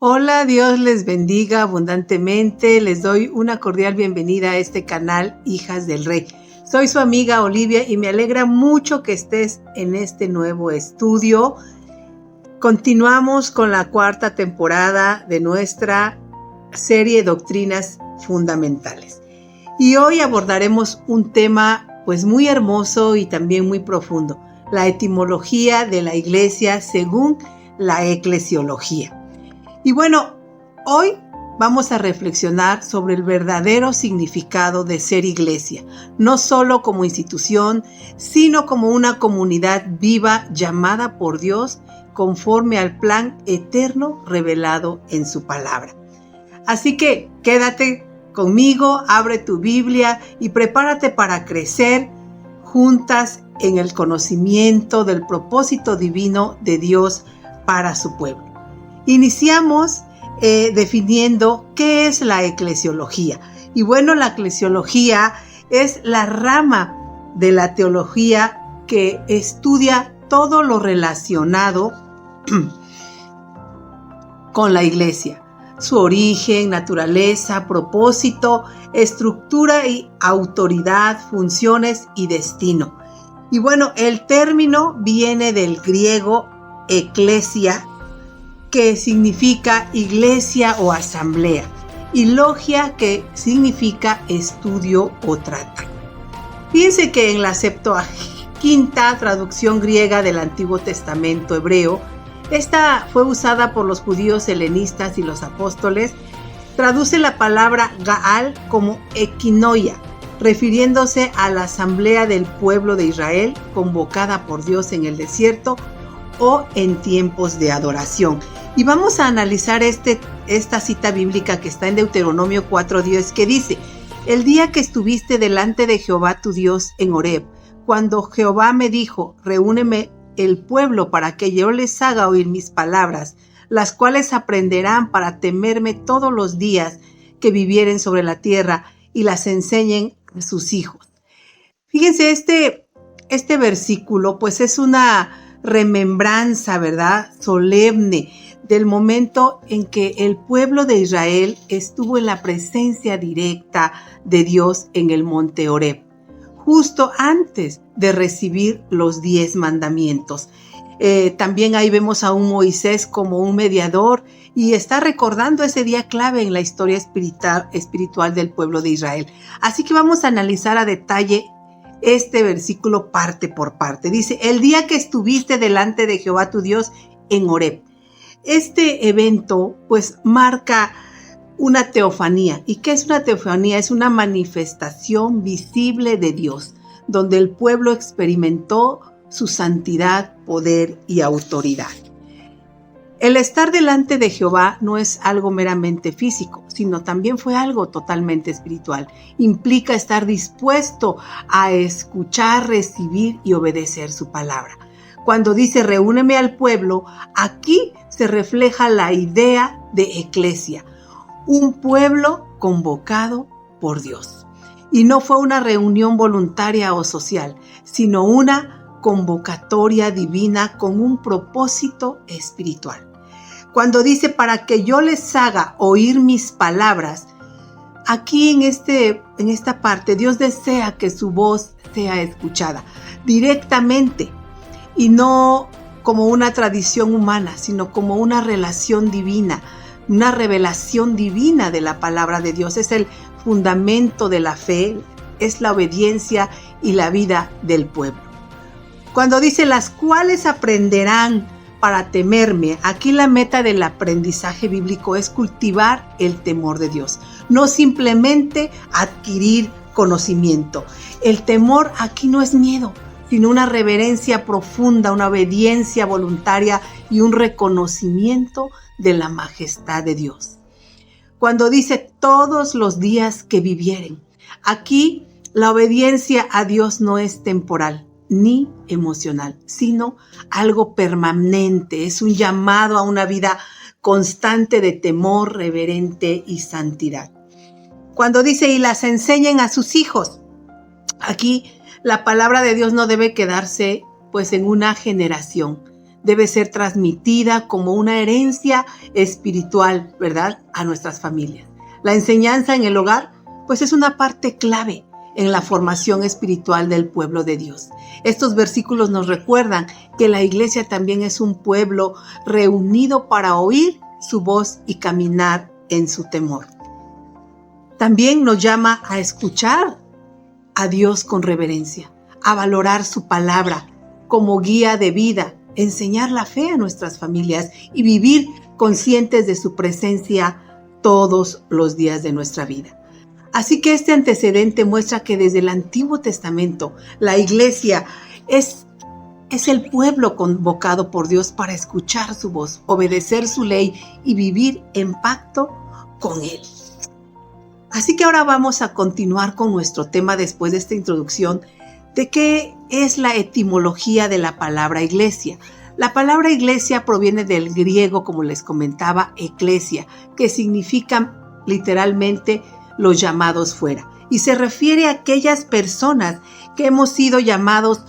Hola, Dios les bendiga abundantemente. Les doy una cordial bienvenida a este canal Hijas del Rey. Soy su amiga Olivia y me alegra mucho que estés en este nuevo estudio. Continuamos con la cuarta temporada de nuestra serie Doctrinas Fundamentales. Y hoy abordaremos un tema pues muy hermoso y también muy profundo: la etimología de la iglesia según la eclesiología. Y bueno, hoy vamos a reflexionar sobre el verdadero significado de ser iglesia, no solo como institución, sino como una comunidad viva llamada por Dios conforme al plan eterno revelado en su palabra. Así que quédate conmigo, abre tu Biblia y prepárate para crecer juntas en el conocimiento del propósito divino de Dios para su pueblo. Iniciamos definiendo qué es la eclesiología. Y bueno, la eclesiología es la rama de la teología que estudia todo lo relacionado con la iglesia: su origen, naturaleza, propósito, estructura y autoridad, funciones y destino. Y bueno, el término viene del griego eclesia, que significa iglesia o asamblea, y logia, que significa estudio o trata. Fíjense que en la Septuaginta, traducción griega del Antiguo Testamento hebreo, esta fue usada por los judíos helenistas y los apóstoles, traduce la palabra Gaal como equinoia, refiriéndose a la asamblea del pueblo de Israel convocada por Dios en el desierto o en tiempos de adoración. Y vamos a analizar esta cita bíblica que está en Deuteronomio 4:10, que dice: el día que estuviste delante de Jehová tu Dios en Horeb, cuando Jehová me dijo, reúneme el pueblo para que yo les haga oír mis palabras, las cuales aprenderán para temerme todos los días que vivieren sobre la tierra, y las enseñen a sus hijos. Fíjense, este versículo pues es una remembranza, ¿verdad?, solemne del momento en que el pueblo de Israel estuvo en la presencia directa de Dios en el monte Horeb, justo antes de recibir los 10 mandamientos. También ahí vemos a un Moisés como un mediador, y está recordando ese día clave en la historia espiritual del pueblo de Israel. Así que vamos a analizar a detalle este versículo parte por parte. Dice: el día que estuviste delante de Jehová tu Dios en Horeb. Este evento pues marca una teofanía. ¿Y qué es una teofanía? Es una manifestación visible de Dios, donde el pueblo experimentó su santidad, poder y autoridad. El estar delante de Jehová no es algo meramente físico, sino también fue algo totalmente espiritual. Implica estar dispuesto a escuchar, recibir y obedecer su palabra. Cuando dice reúneme al pueblo, aquí se refleja la idea de eclesia, un pueblo convocado por Dios. Y no fue una reunión voluntaria o social, sino una convocatoria divina con un propósito espiritual. Cuando dice para que yo les haga oír mis palabras, aquí en esta parte Dios desea que su voz sea escuchada directamente, y no como una tradición humana, sino como una relación divina, una revelación divina de la palabra de Dios. Es el fundamento de la fe, es la obediencia y la vida del pueblo. Cuando dice las cuales aprenderán para temerme, aquí la meta del aprendizaje bíblico es cultivar el temor de Dios, no simplemente adquirir conocimiento. El temor aquí no es miedo, sino una reverencia profunda, una obediencia voluntaria y un reconocimiento de la majestad de Dios. Cuando dice todos los días que vivieren, aquí la obediencia a Dios no es temporal ni emocional, sino algo permanente. Es un llamado a una vida constante de temor reverente y santidad. Cuando dice y las enseñen a sus hijos, aquí la palabra de Dios no debe quedarse pues en una generación, debe ser transmitida como una herencia espiritual, ¿verdad?, a nuestras familias. La enseñanza en el hogar, pues es una parte clave en la formación espiritual del pueblo de Dios. Estos versículos nos recuerdan que la iglesia también es un pueblo reunido para oír su voz y caminar en su temor. También nos llama a escuchar a Dios con reverencia, a valorar su palabra como guía de vida, enseñar la fe a nuestras familias y vivir conscientes de su presencia todos los días de nuestra vida. Así que este antecedente muestra que desde el Antiguo Testamento la iglesia es el pueblo convocado por Dios para escuchar su voz, obedecer su ley y vivir en pacto con Él. Así que ahora vamos a continuar con nuestro tema después de esta introducción de qué es la etimología de la palabra iglesia. La palabra iglesia proviene del griego, como les comentaba, eclesia, que significa literalmente los llamados fuera, y se refiere a aquellas personas que hemos sido llamados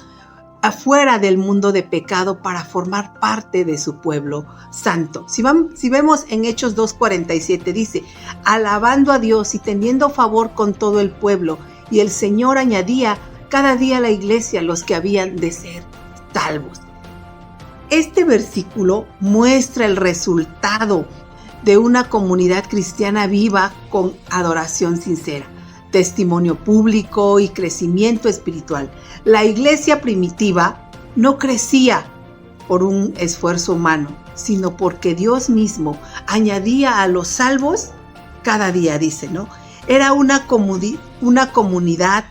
afuera del mundo de pecado para formar parte de su pueblo santo. Si vemos en Hechos 2:47 dice, alabando a Dios y teniendo favor con todo el pueblo, y el Señor añadía cada día a la iglesia los que habían de ser salvos. Este versículo muestra el resultado de una comunidad cristiana viva con adoración sincera, testimonio público y crecimiento espiritual. La iglesia primitiva no crecía por un esfuerzo humano, sino porque Dios mismo añadía a los salvos cada día, dice, ¿no? Era una comunidad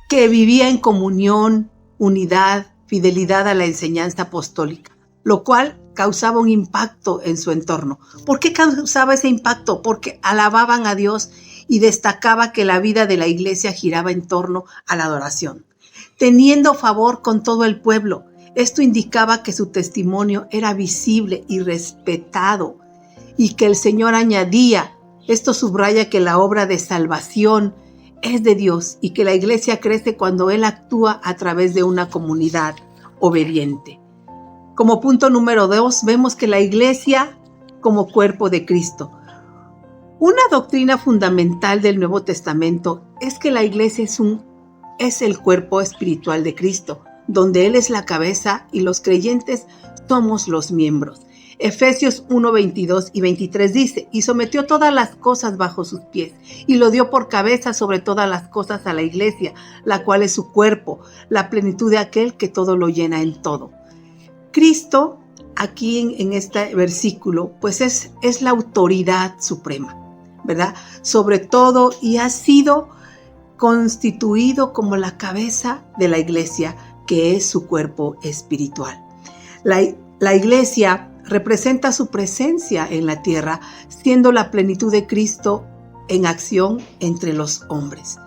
que vivía en comunión, unidad, fidelidad a la enseñanza apostólica, lo cual causaba un impacto en su entorno. ¿Por qué causaba ese impacto? Porque alababan a Dios y destacaba que la vida de la iglesia giraba en torno a la adoración. Teniendo favor con todo el pueblo, esto indicaba que su testimonio era visible y respetado y que el Señor añadía. Esto subraya que la obra de salvación es de Dios y que la iglesia crece cuando Él actúa a través de una comunidad obediente. Como punto número 2, vemos que la iglesia como cuerpo de Cristo. Una doctrina fundamental del Nuevo Testamento es que la iglesia es el cuerpo espiritual de Cristo, donde Él es la cabeza y los creyentes somos los miembros. Efesios 1, 22 y 23 dice, y sometió todas las cosas bajo sus pies, y lo dio por cabeza sobre todas las cosas a la iglesia, la cual es su cuerpo, la plenitud de aquel que todo lo llena en todo. Cristo, aquí en este versículo, pues es la autoridad suprema, ¿verdad? Sobre todo, y ha sido constituido como la cabeza de la iglesia, que es su cuerpo espiritual. La iglesia representa su presencia en la tierra, siendo la plenitud de Cristo en acción entre los hombres.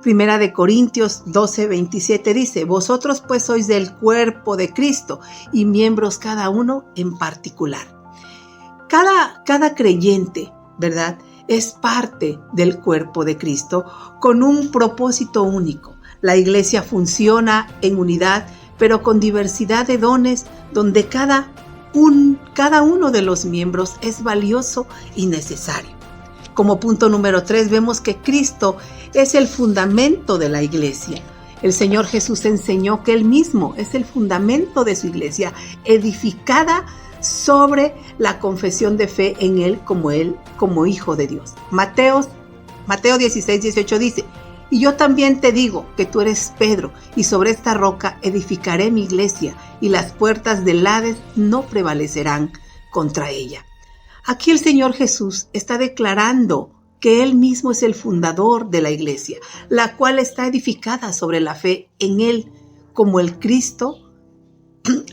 Primera de Corintios 12, 27 dice, vosotros pues sois del cuerpo de Cristo y miembros cada uno en particular. Cada creyente, ¿verdad?, es parte del cuerpo de Cristo con un propósito único. La iglesia funciona en unidad, pero con diversidad de dones donde cada uno de los miembros es valioso y necesario. Como punto número 3, vemos que Cristo es el fundamento de la iglesia. El Señor Jesús enseñó que Él mismo es el fundamento de su iglesia, edificada sobre la confesión de fe en Él como Hijo de Dios. Mateo 16, 18 dice, y yo también te digo que tú eres Pedro, y sobre esta roca edificaré mi iglesia, y las puertas del Hades no prevalecerán contra ella. Aquí el Señor Jesús está declarando que Él mismo es el fundador de la iglesia, la cual está edificada sobre la fe en Él como el Cristo,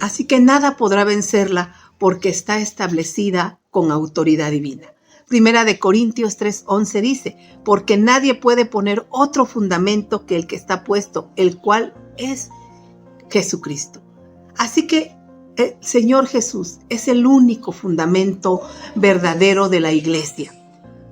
así que nada podrá vencerla porque está establecida con autoridad divina. Primera de Corintios 3:11 dice, porque nadie puede poner otro fundamento que el que está puesto, el cual es Jesucristo. Así que el Señor Jesús es el único fundamento verdadero de la iglesia.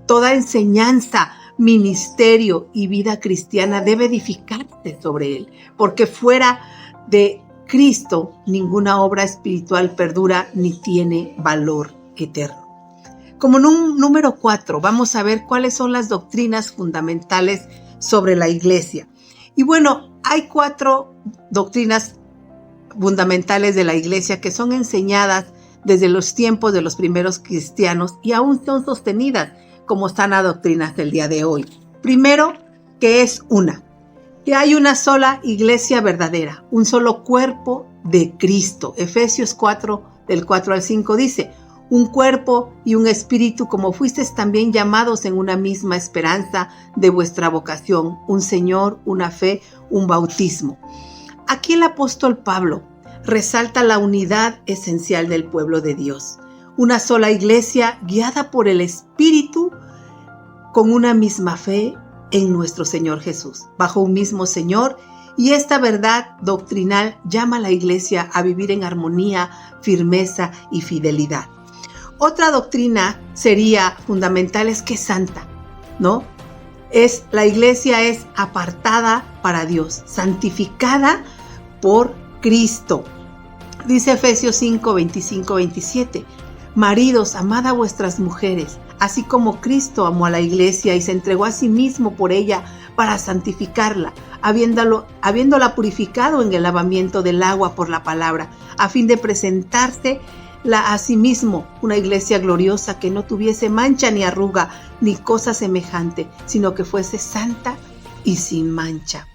Toda enseñanza, ministerio y vida cristiana debe edificarse sobre él, porque fuera de Cristo, ninguna obra espiritual perdura ni tiene valor eterno. Como número 4, vamos a ver cuáles son las doctrinas fundamentales sobre la iglesia. Y bueno, hay 4 doctrinas fundamentales de la iglesia que son enseñadas desde los tiempos de los primeros cristianos y aún son sostenidas como sanas doctrinas del día de hoy. Primero, que es que hay una sola iglesia verdadera, un solo cuerpo de Cristo. Efesios 4, del 4 al 5 dice: un cuerpo y un espíritu, como fuisteis también llamados en una misma esperanza de vuestra vocación, un Señor, una fe, un bautismo. Aquí el apóstol Pablo resalta la unidad esencial del pueblo de Dios. Una sola iglesia guiada por el Espíritu con una misma fe en nuestro Señor Jesús, bajo un mismo Señor, y esta verdad doctrinal llama a la iglesia a vivir en armonía, firmeza y fidelidad. Otra doctrina sería fundamental es que es santa, ¿no? La iglesia es apartada para Dios, santificada por Cristo. Dice Efesios 5, 25, 27. Maridos, amad a vuestras mujeres, así como Cristo amó a la iglesia y se entregó a sí mismo por ella para santificarla, habiéndola purificado en el lavamiento del agua por la palabra, a fin de presentarse a sí mismo una iglesia gloriosa que no tuviese mancha ni arruga ni cosa semejante, sino que fuese santa y sin mancha.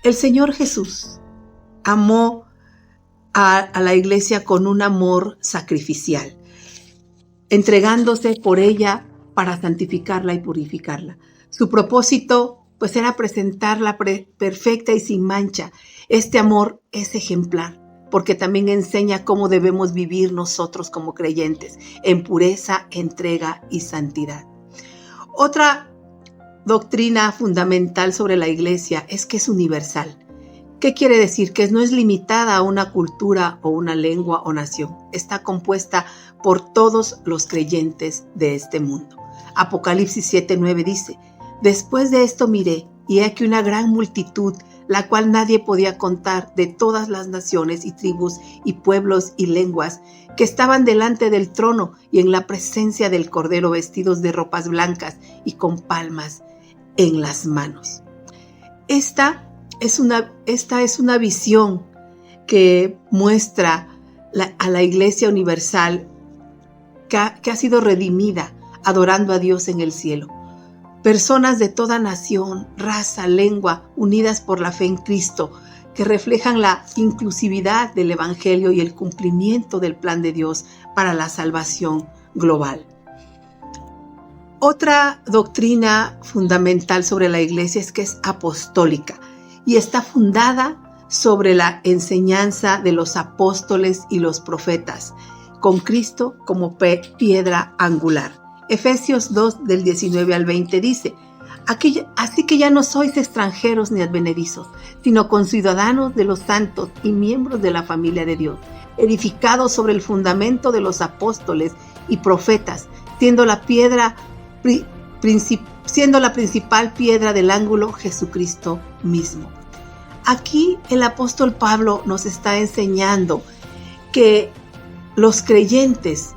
El Señor Jesús amó a la iglesia con un amor sacrificial, entregándose por ella para santificarla y purificarla. Su propósito pues era presentarla perfecta y sin mancha. Este amor es ejemplar, porque también enseña cómo debemos vivir nosotros como creyentes, en pureza, entrega y santidad. Otra doctrina fundamental sobre la iglesia es que es universal. ¿Qué quiere decir? Que no es limitada a una cultura o una lengua o nación. Está compuesta por todos los creyentes de este mundo. Apocalipsis 7:9 dice: después de esto miré, y he aquí una gran multitud, la cual nadie podía contar, de todas las naciones y tribus y pueblos y lenguas, que estaban delante del trono y en la presencia del Cordero, vestidos de ropas blancas y con palmas en las manos. Esta es una visión que muestra a la Iglesia Universal que ha sido redimida, adorando a Dios en el cielo. Personas de toda nación, raza, lengua, unidas por la fe en Cristo, que reflejan la inclusividad del Evangelio y el cumplimiento del plan de Dios para la salvación global. Otra doctrina fundamental sobre la iglesia es que es apostólica y está fundada sobre la enseñanza de los apóstoles y los profetas, con Cristo como piedra angular. Efesios 2, del 19 al 20 dice: así que ya no sois extranjeros ni advenedizos, sino conciudadanos de los santos y miembros de la familia de Dios, edificados sobre el fundamento de los apóstoles y profetas, siendo la principal piedra del ángulo Jesucristo mismo. Aquí el apóstol Pablo nos está enseñando que los creyentes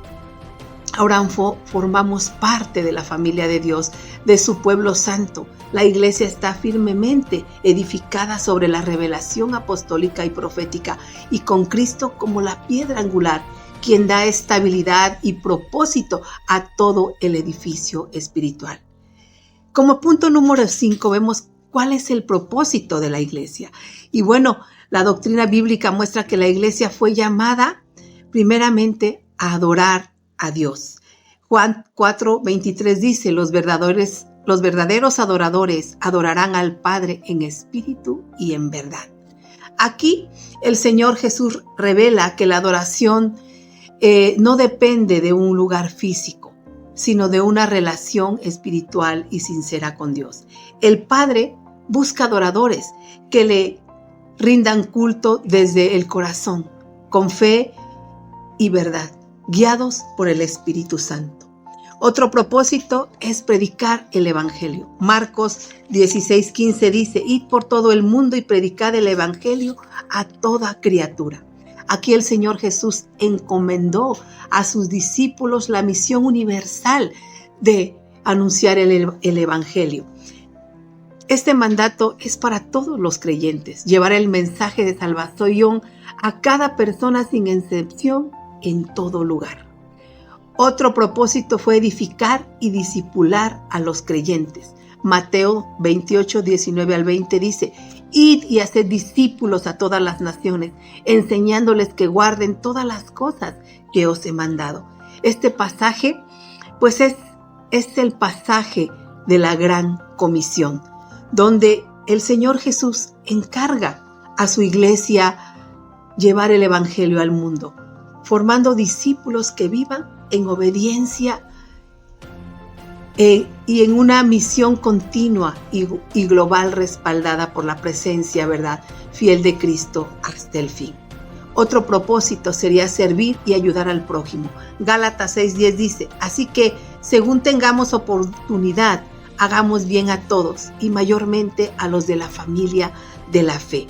ahora formamos parte de la familia de Dios, de su pueblo santo. La iglesia está firmemente edificada sobre la revelación apostólica y profética y con Cristo como la piedra angular, quien da estabilidad y propósito a todo el edificio espiritual. Como punto número 5 vemos cuál es el propósito de la iglesia. Y bueno, la doctrina bíblica muestra que la iglesia fue llamada primeramente a adorar a Dios. Juan 4:23 dice: los verdaderos adoradores adorarán al Padre en espíritu y en verdad. Aquí el Señor Jesús revela que la adoración no depende de un lugar físico, sino de una relación espiritual y sincera con Dios. El Padre busca adoradores que le rindan culto desde el corazón, con fe y verdad, guiados por el Espíritu Santo. Otro propósito es predicar el Evangelio. Marcos 16:15 dice: id por todo el mundo y predicad el Evangelio a toda criatura. Aquí el Señor Jesús encomendó a sus discípulos la misión universal de anunciar el Evangelio. Este mandato es para todos los creyentes, llevar el mensaje de salvación a cada persona sin excepción en todo lugar. Otro propósito fue edificar y discipular a los creyentes. Mateo 28, 19 al 20 dice: id y haced discípulos a todas las naciones, enseñándoles que guarden todas las cosas que os he mandado. Este pasaje, pues es el pasaje de la gran comisión, donde el Señor Jesús encarga a su iglesia llevar el Evangelio al mundo, formando discípulos que vivan en obediencia y en una misión continua y global respaldada por la presencia, ¿verdad?, fiel de Cristo hasta el fin. Otro propósito sería servir y ayudar al prójimo. Gálatas 6:10 dice: así que, según tengamos oportunidad, hagamos bien a todos y mayormente a los de la familia de la fe.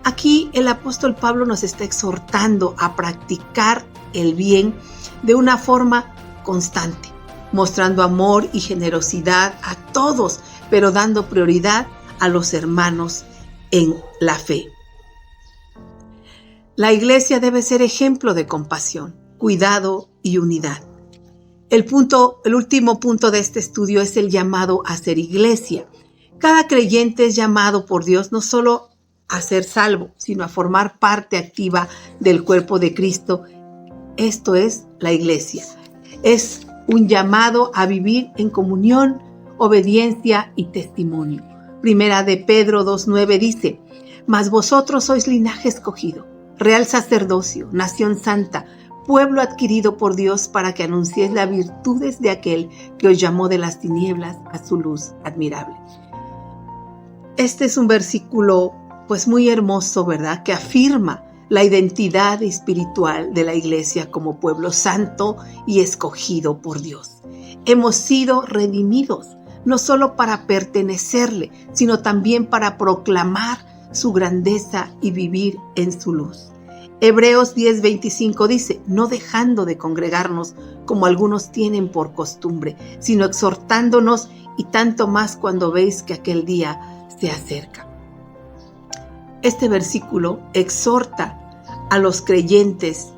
Aquí el apóstol Pablo nos está exhortando a practicar el bien de una forma constante, mostrando amor y generosidad a todos, pero dando prioridad a los hermanos en la fe. La iglesia debe ser ejemplo de compasión, cuidado y unidad. El último punto de este estudio es el llamado a ser iglesia. Cada creyente es llamado por Dios no solo a ser salvo, sino a formar parte activa del cuerpo de Cristo. Esto es la iglesia. Es un llamado a vivir en comunión, obediencia y testimonio. Primera de Pedro 2:9 dice: mas vosotros sois linaje escogido, real sacerdocio, nación santa, pueblo adquirido por Dios, para que anunciéis las virtudes de aquel que os llamó de las tinieblas a su luz admirable. Este es un versículo pues muy hermoso, ¿verdad?, que afirma la identidad espiritual de la iglesia como pueblo santo y escogido por Dios. Hemos sido redimidos, no solo para pertenecerle, sino también para proclamar su grandeza y vivir en su luz. Hebreos 10:25 dice: no dejando de congregarnos como algunos tienen por costumbre, sino exhortándonos, y tanto más cuando veis que aquel día se acerca. Este versículo exhorta a los creyentes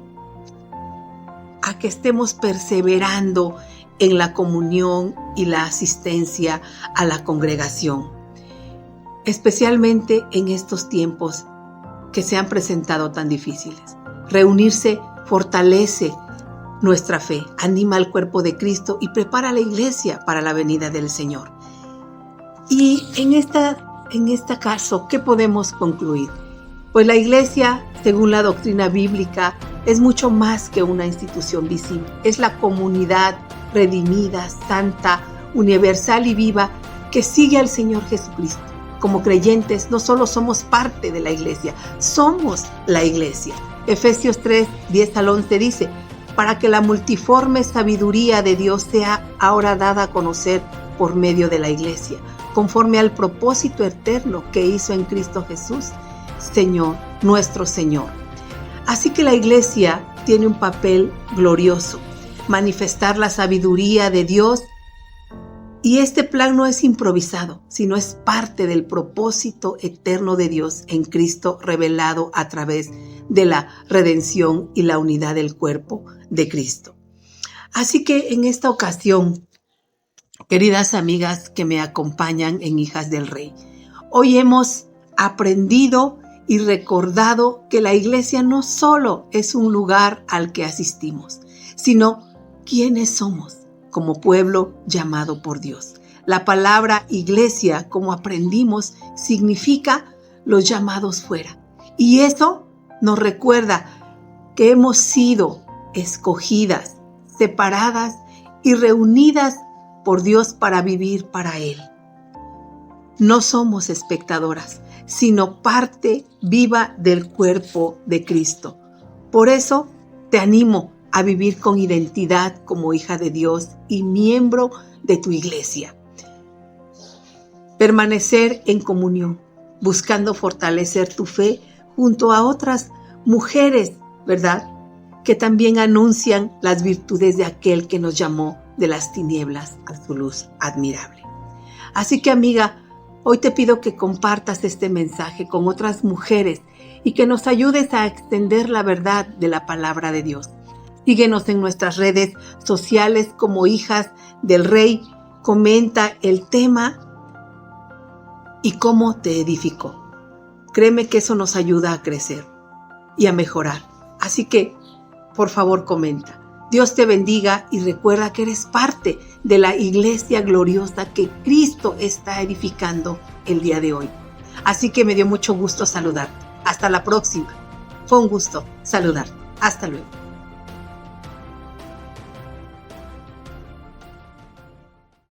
a que estemos perseverando en la comunión y la asistencia a la congregación, especialmente en estos tiempos que se han presentado tan difíciles. Reunirse fortalece nuestra fe, anima al cuerpo de Cristo y prepara a la iglesia para la venida del Señor. Y en este caso, ¿qué podemos concluir? Pues la iglesia, según la doctrina bíblica, es mucho más que una institución visible. Es la comunidad redimida, santa, universal y viva que sigue al Señor Jesucristo. Como creyentes, no solo somos parte de la iglesia, somos la iglesia. Efesios 3:10 al 11 dice: para que la multiforme sabiduría de Dios sea ahora dada a conocer por medio de la iglesia, conforme al propósito eterno que hizo en Cristo Jesús, Señor, nuestro Señor. Así que la iglesia tiene un papel glorioso, manifestar la sabiduría de Dios, y este plan no es improvisado, sino es parte del propósito eterno de Dios en Cristo, revelado a través de la redención y la unidad del cuerpo de Cristo. Así que en esta ocasión, queridas amigas que me acompañan en Hijas del Rey, hoy hemos aprendido y recordado que la iglesia no solo es un lugar al que asistimos, sino quiénes somos como pueblo llamado por Dios. La palabra iglesia, como aprendimos, significa los llamados fuera. Y eso nos recuerda que hemos sido escogidas, separadas y reunidas por Dios para vivir para Él. No somos espectadoras, sino parte viva del cuerpo de Cristo. Por eso te animo a vivir con identidad como hija de Dios y miembro de tu iglesia. Permanecer en comunión, buscando fortalecer tu fe junto a otras mujeres, ¿verdad?, que también anuncian las virtudes de aquel que nos llamó de las tinieblas a su luz admirable. Así que, amiga, hoy te pido que compartas este mensaje con otras mujeres y que nos ayudes a extender la verdad de la palabra de Dios. Síguenos en nuestras redes sociales como Hijas del Rey. Comenta el tema y cómo te edificó. Créeme que eso nos ayuda a crecer y a mejorar. Así que, por favor, comenta. Dios te bendiga y recuerda que eres parte de la iglesia gloriosa que Cristo está edificando el día de hoy. Así que me dio mucho gusto saludarte. Hasta la próxima. Fue un gusto saludarte. Hasta luego.